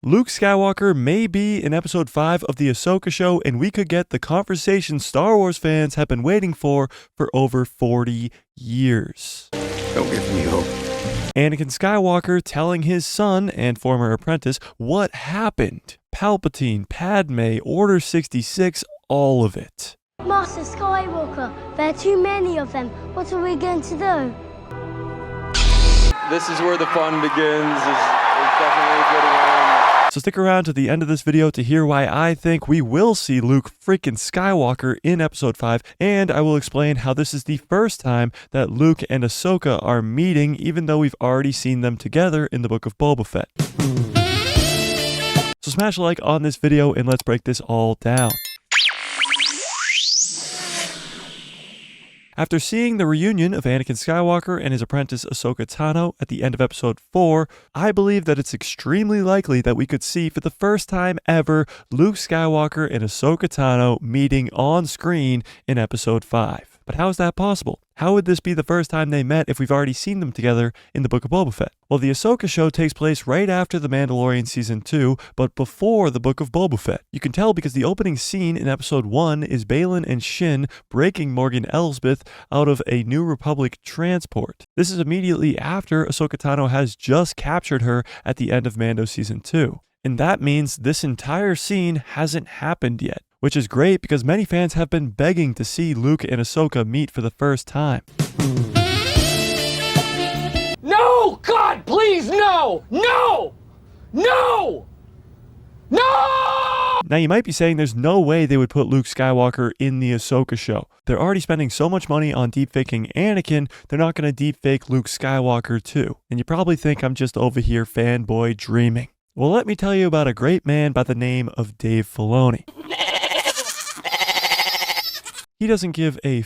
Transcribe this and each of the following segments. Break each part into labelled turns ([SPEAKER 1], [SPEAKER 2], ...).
[SPEAKER 1] Luke Skywalker may be in episode 5 of the Ahsoka show, and we could get the conversation Star Wars fans have been waiting for over 40 years.
[SPEAKER 2] Don't give me hope.
[SPEAKER 1] Anakin Skywalker telling his son and former apprentice what happened. Palpatine, Padme, Order 66, all of it.
[SPEAKER 3] Master Skywalker, there are too many of them. What are we going to do?
[SPEAKER 2] This is where the fun begins. There's definitely a good one.
[SPEAKER 1] So stick around to the end of this video to hear why I think we will see Luke freaking Skywalker in episode 5, and I will explain how this is the first time that Luke and Ahsoka are meeting, even though we've already seen them together in the Book of Boba Fett. So smash a like on this video and let's break this all down. After seeing the reunion of Anakin Skywalker and his apprentice Ahsoka Tano at the end of episode 4, I believe that it's extremely likely that we could see for the first time ever Luke Skywalker and Ahsoka Tano meeting on screen in episode 5. But how is that possible? How would this be the first time they met if we've already seen them together in the Book of Boba Fett? Well, the Ahsoka show takes place right after The Mandalorian Season 2, but before the Book of Boba Fett. You can tell because the opening scene in Episode 1 is Baylan and Shin breaking Morgan Elsbeth out of a New Republic transport. This is immediately after Ahsoka Tano has just captured her at the end of Mando Season 2. And that means this entire scene hasn't happened yet, which is great because many fans have been begging to see Luke and Ahsoka meet for the first time.
[SPEAKER 4] No! God, please, no! No! No! No!
[SPEAKER 1] Now you might be saying there's no way they would put Luke Skywalker in the Ahsoka show. They're already spending so much money on deepfaking Anakin, they're not going to deepfake Luke Skywalker too. And you probably think I'm just over here fanboy dreaming. Well, let me tell you about a great man by the name of Dave Filoni. He doesn't give a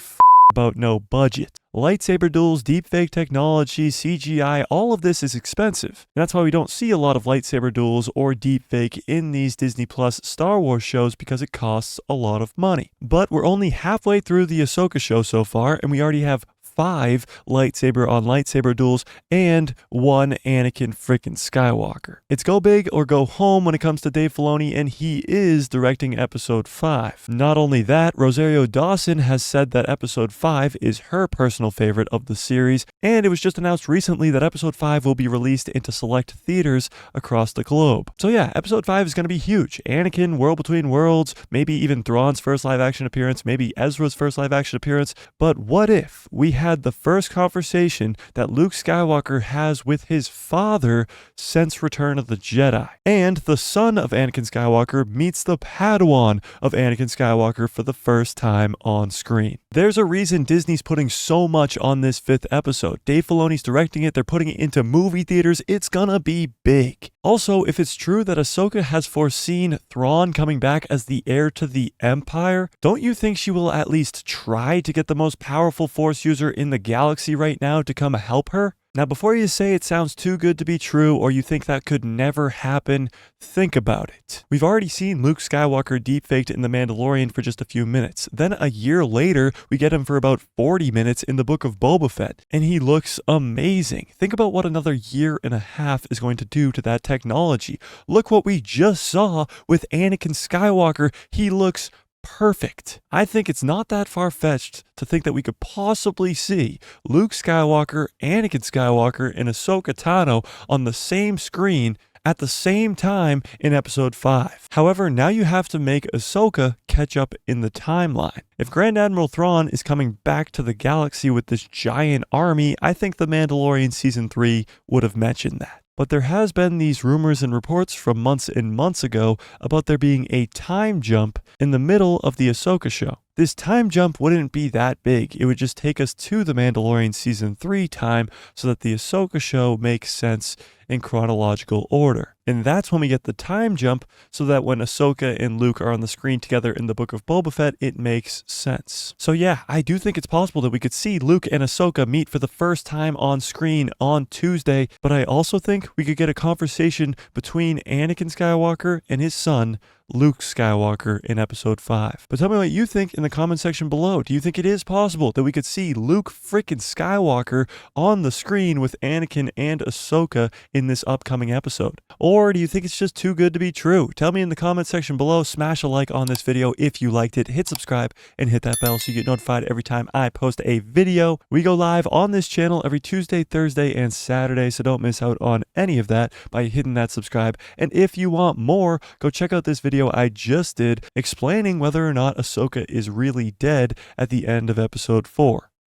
[SPEAKER 1] about no budget. Lightsaber duels, deepfake technology, CGI, all of this is expensive. And that's why we don't see a lot of lightsaber duels or deepfake in these Disney Plus Star Wars shows because it costs a lot of money. But we're only halfway through the Ahsoka show so far, and we already have 5 lightsaber on lightsaber duels and 1 Anakin frickin' Skywalker. It's go big or go home when it comes to Dave Filoni, and he is directing episode 5. Not only that, Rosario Dawson has said that episode 5 is her personal favorite of the series, and it was just announced recently that episode 5 will be released into select theaters across the globe. So yeah, episode 5 is going to be huge. Anakin, World Between Worlds, maybe even Thrawn's first live action appearance, maybe Ezra's first live action appearance, but what if we had the first conversation that Luke Skywalker has with his father since Return of the Jedi, and the son of Anakin Skywalker meets the Padawan of Anakin Skywalker for the first time on screen. There's a reason Disney's putting so much on this 5th episode. Dave Filoni's directing it, they're putting it into movie theaters, it's gonna be big. Also, if it's true that Ahsoka has foreseen Thrawn coming back as the heir to the Empire, don't you think she will at least try to get the most powerful Force user in the galaxy right now to come help her? Now, before you say it sounds too good to be true or you think that could never happen, think about it. We've already seen Luke Skywalker deepfaked in The Mandalorian for just a few minutes. Then a year later, we get him for about 40 minutes in the Book of Boba Fett, and he looks amazing. Think about what another year and a half is going to do to that technology. Look what we just saw with Anakin Skywalker. He looks perfect. I think it's not that far-fetched to think that we could possibly see Luke Skywalker, Anakin Skywalker, and Ahsoka Tano on the same screen at the same time in episode 5. However, now you have to make Ahsoka catch up in the timeline. If Grand Admiral Thrawn is coming back to the galaxy with this giant army, I think The Mandalorian Season 3 would have mentioned that. But there has been these rumors and reports from months and months ago about there being a time jump in the middle of the Ahsoka show. This time jump wouldn't be that big. It would just take us to The Mandalorian Season 3 time so that the Ahsoka show makes sense in chronological order. And that's when we get the time jump so that when Ahsoka and Luke are on the screen together in the Book of Boba Fett, it makes sense. So yeah, I do think it's possible that we could see Luke and Ahsoka meet for the first time on screen on Tuesday, but I also think we could get a conversation between Anakin Skywalker and his son, Luke Skywalker in episode 5. But tell me what you think in the comment section below. Do you think it is possible that we could see Luke freaking Skywalker on the screen with Anakin and Ahsoka in this upcoming episode? Or do you think it's just too good to be true? Tell me in the comment section below. Smash a like on this video if you liked it. Hit subscribe and hit that bell so you get notified every time I post a video. We go live on this channel every Tuesday, Thursday, and Saturday, so don't miss out on any of that by hitting that subscribe. And if you want more, go check out this video I just did explaining whether or not Ahsoka is really dead at the end of episode 4.